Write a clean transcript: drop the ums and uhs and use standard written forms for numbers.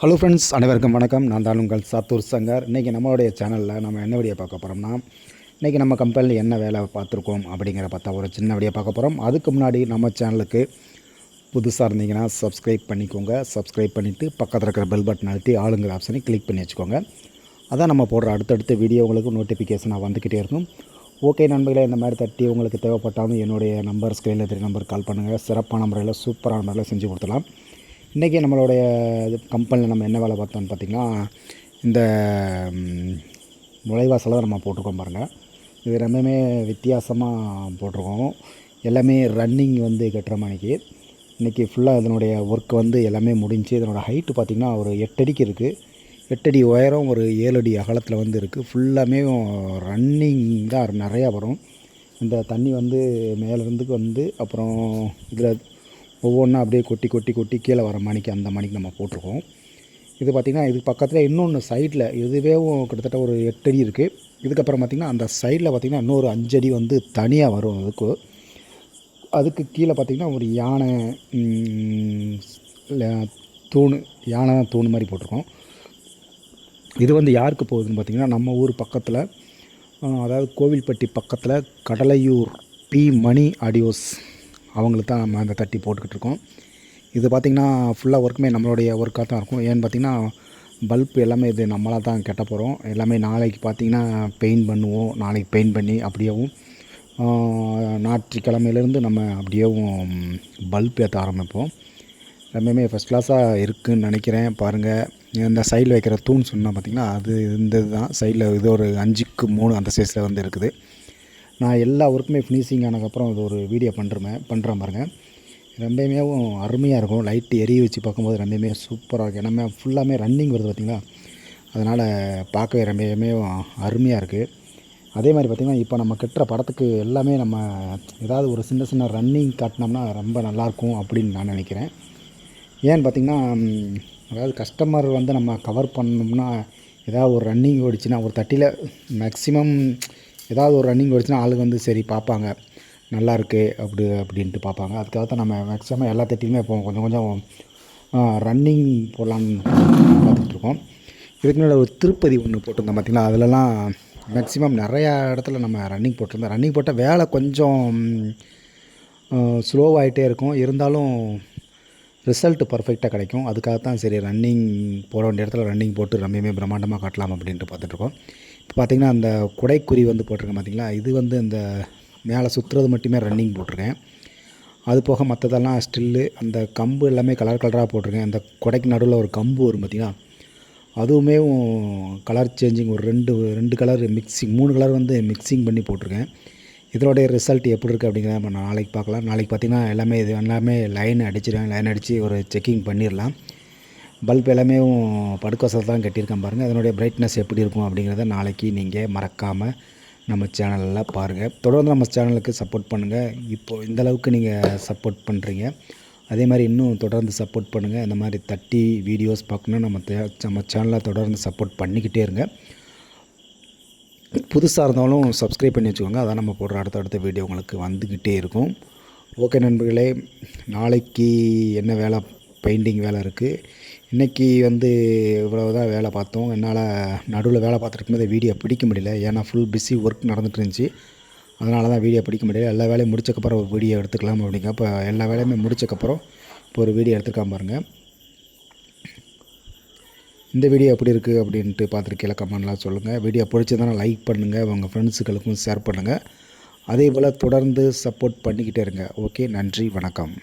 Hello friends, அனைவருக்கும் வணக்கம். நான் தான் உங்கள் சாத்தூர் சங்கர். இன்றைக்கி நம்மளுடைய சேனலில் நம்ம என்ன வீடியோ பார்க்க போகிறோம்னா, இன்றைக்கி நம்ம கம்பெனியில் என்ன வேலை பார்த்துருக்கோம் அப்படிங்கிற பார்த்தா ஒரு சின்ன வீடியோ பார்க்க போகிறோம். அதுக்கு முன்னாடி நம்ம சேனலுக்கு புதுசாக இருந்தீங்கன்னா சப்ஸ்கிரைப் பண்ணிக்கோங்க. சப்ஸ்கிரைப் பண்ணிவிட்டு பக்கத்தில் இருக்கிற பெல் பட்டன் அழுத்தி ஆளுங்கிற ஆப்ஷனை கிளிக் பண்ணி வச்சுக்கோங்க. அதான் நம்ம போடுற அடுத்தடுத்த வீடியோ உங்களுக்கு நோட்டிஃபிகேஷனாக வந்துக்கிட்டே இருக்கும். ஓகே நண்பர்களே, இந்த மாதிரி தட்டி உங்களுக்கு தேவைப்பட்டாலும் என்னுடைய நம்பர் ஸ்க்ரீனில் தெரிய நம்பர் கால் பண்ணுங்கள். சிறப்பான முறையில் சூப்பரான முறையில் செஞ்சு கொடுத்துலாம். இன்றைக்கி நம்மளுடைய கம்பெனியில் நம்ம என்ன வேலை பார்த்தோம்னு பார்த்திங்கன்னா, இந்த நுழைவாசலை தான் நம்ம போட்டிருக்கோம் பாருங்கள். இது ரொம்பவுமே வித்தியாசமாக போட்டிருக்கோம். எல்லாமே ரன்னிங் வந்து கட்டுற மாதிரிக்கு இன்றைக்கி ஃபுல்லாக இதனுடைய ஒர்க் வந்து எல்லாமே முடிஞ்சு. இதனோட ஹைட்டு பார்த்திங்கன்னா ஒரு 8 அடிக்கு இருக்குது. 8 அடி உயரம், ஒரு 7 அடி அகலத்தில் வந்து இருக்குது. ஃபுல்லாமே ரன்னிங் தான் நிறையா வரும். இந்த தண்ணி வந்து மேலேருந்துக்கு வந்து அப்புறம் இதில் ஒவ்வொன்றா அப்படியே கொட்டி கொட்டி கொட்டி கீழே வர மணிக்கு அந்த மணிக்கு நம்ம போட்டிருக்கோம். இது பார்த்திங்கன்னா, இது பக்கத்தில் இன்னொன்று சைடில் இதுவே கிட்டத்தட்ட ஒரு 8 அடி இருக்குது. இதுக்கப்புறம் பார்த்திங்கன்னா அந்த சைடில் பார்த்திங்கன்னா இன்னொரு 5 அடி வந்து தனியாக வரும். அதுக்கு கீழே பார்த்திங்கன்னா ஒரு யானை தூண், யானை தூண் மாதிரி போட்டிருக்கோம். இது வந்து யாருக்கு போகுதுன்னு பார்த்திங்கன்னா, நம்ம ஊர் பக்கத்தில், அதாவது கோவில்பட்டி பக்கத்தில் கடலையூர் பி மணி ஆடியோஸ் அவங்களுக்கு தான் நம்ம அந்த தட்டி போட்டுக்கிட்டு இருக்கோம். இது பார்த்திங்கன்னா ஃபுல்லாக ஒர்க்குமே நம்மளுடைய ஒர்க்காக தான் இருக்கும். ஏன்னு பார்த்திங்கன்னா, பல்ப் எல்லாமே இது நம்மளாக தான் கட்ட போகிறோம். எல்லாமே நாளைக்கு பார்த்திங்கன்னா பெயிண்ட் பண்ணுவோம். நாளைக்கு பெயிண்ட் பண்ணி அப்படியேவும் ஞாயிற்றுக்கிழமையிலேருந்து நம்ம அப்படியேவும் பல்ப் ஏற்ற ஆரம்பிப்போம். ரொம்பவுமே ஃபஸ்ட் கிளாஸாக இருக்குதுன்னு நினைக்கிறேன். பாருங்கள், இந்த சைடில் வைக்கிற தூண் சொன்னால் பார்த்திங்கன்னா அது இந்த இதுதான். சைடில் இது ஒரு 5க்கு 3 அந்த சைஸில் வந்து இருக்குது. நான் எல்லா ஒர்க்குமே ஃபினிஷிங் ஆனதுக்கப்புறம் இது ஒரு வீடியோ பண்ணுறேன் பாருங்கள். ரொம்பவுமே அருமையாக இருக்கும். லைட்டு எரிய வச்சு பார்க்கும்போது ரொம்பவுமே சூப்பராக இருக்குது. நம்ம ஃபுல்லாமே ரன்னிங் வருது பார்த்திங்களா, அதனால் பார்க்கவே ரொம்பவுமே அருமையாக இருக்குது. அதே மாதிரி பார்த்திங்கன்னா, இப்போ நம்ம கட்டுற படத்துக்கு எல்லாமே நம்ம ஏதாவது ஒரு சின்ன சின்ன ரன்னிங் காட்டினோம்னா ரொம்ப நல்லாயிருக்கும் அப்படின்னு நான் நினைக்கிறேன். ஏன்னு பார்த்திங்கன்னா, அதாவது கஸ்டமர் வந்து நம்ம கவர் பண்ணோம்னா ஏதாவது ஒரு ரன்னிங் ஓடிச்சுன்னா, ஒரு தட்டியில் மேக்ஸிமம் ஏதாவது ஒரு ரன்னிங் ஓடிச்சுன்னா ஆளுங்க வந்து சரி பார்ப்பாங்க, நல்லாயிருக்கு அப்படின்ட்டு பார்ப்பாங்க. அதுக்காக தான் நம்ம மேக்ஸிமம் எல்லா தட்டிலுமே போவோம். கொஞ்சம் கொஞ்சம் ரன்னிங் போடலான்னு பார்த்துட்ருக்கோம். இதுக்கு முன்னாடி ஒரு திருப்பதி ஒன்று போட்டிருந்தோம் பார்த்திங்களா, அதிலலாம் மேக்ஸிமம் நிறையா இடத்துல நம்ம ரன்னிங் போட்டிருந்தோம். ரன்னிங் போட்டால் வேலை கொஞ்சம் ஸ்லோவாகிட்டே இருக்கும், இருந்தாலும் ரிசல்ட்டு பர்ஃபெக்டாக கிடைக்கும். அதுக்காக தான் சரி ரன்னிங் போட வேண்டிய இடத்துல ரன்னிங் போட்டு ரொம்பவுமே பிரம்மாண்டமாக காட்டலாம் அப்படின்ட்டு பார்த்துட்ருக்கோம். இப்போ பார்த்திங்கன்னா, அந்த குடைக்குறி வந்து போட்டிருக்கேன் பார்த்திங்களா, இது வந்து இந்த மேலே சுற்றுறது மட்டுமே ரன்னிங் போட்டிருக்கேன். அது போக மற்றதெல்லாம் ஸ்டில்லு. அந்த கம்பு எல்லாமே கலர் கலராக போட்டிருக்கேன். அந்த குடைக்கு நடுவில் ஒரு கம்பு வரும் பார்த்திங்களா, அதுவுமே கலர் சேஞ்சிங் ஒரு ரெண்டு கலர் மிக்சிங், 3 கலர் வந்து மிக்சிங் பண்ணி போட்டிருக்கேன். இதனுடைய ரிசல்ட் எப்படி இருக்குது அப்படிங்கிறத நம்ம நாளைக்கு பார்க்கலாம். நாளைக்கு பார்த்திங்கன்னா எல்லாமே லைன் அடித்து ஒரு செக்கிங் பண்ணிடலாம். பல்ப் எல்லாமே படுக்கோசல் தான் கட்டியிருக்கேன் பாருங்கள். அதனுடைய பிரைட்னஸ் எப்படி இருக்கும் அப்படிங்கிறத நாளைக்கு நீங்கள் மறக்காமல் நம்ம சேனலில் பாருங்கள். தொடர்ந்து நம்ம சேனலுக்கு சப்போர்ட் பண்ணுங்கள். இப்போது இந்தளவுக்கு நீங்கள் சப்போர்ட் பண்ணுறீங்க, அதே மாதிரி இன்னும் தொடர்ந்து சப்போர்ட் பண்ணுங்கள். இந்த மாதிரி தட்டி வீடியோஸ் பார்க்கணும் நம்ம சேனலை தொடர்ந்து சப்போர்ட் பண்ணிக்கிட்டே இருங்க. புதுசாக இருந்தாலும் சப்ஸ்கிரைப் பண்ணி வச்சுக்கோங்க. அதான் நம்ம போடுற அடுத்த வீடியோ உங்களுக்கு வந்துக்கிட்டே இருக்கும். ஓகே நண்பர்களே, நாளைக்கு என்ன வேலை, பெயிண்டிங் வேலை இருக்குது. இன்றைக்கி வந்து இவ்வளோ தான் வேலை பார்த்தோம். என்னால் நடுவில் வேலை பார்த்துருக்கும்போது வீடியோ பிடிக்க முடியல, ஏன்னா ஃபுல் பிஸி ஒர்க் நடந்துகிட்டு இருந்துச்சு. அதனால தான் வீடியோ பிடிக்க முடியல. எல்லா வேலையும் முடிச்சக்கப்புறம் ஒரு வீடியோ எடுத்துக்கலாம் அப்படிங்க. இப்போ எல்லா வேலையுமே முடிச்சக்கப்புறம் இப்போ ஒரு வீடியோ எடுத்துக்காம பாருங்கள். இந்த வீடியோ எப்படி இருக்குது அப்படின்ட்டு பார்த்துருக்கீங்களா, கமெண்ட்லாம் சொல்லுங்கள். வீடியோ பிடிச்சதான லைக் பண்ணுங்கள், உங்கள் ஃப்ரெண்ட்ஸுகளுக்கும் ஷேர் பண்ணுங்கள். அதே போல் தொடர்ந்து சப்போர்ட் பண்ணிக்கிட்டே இருங்க. ஓகே, நன்றி, வணக்கம்.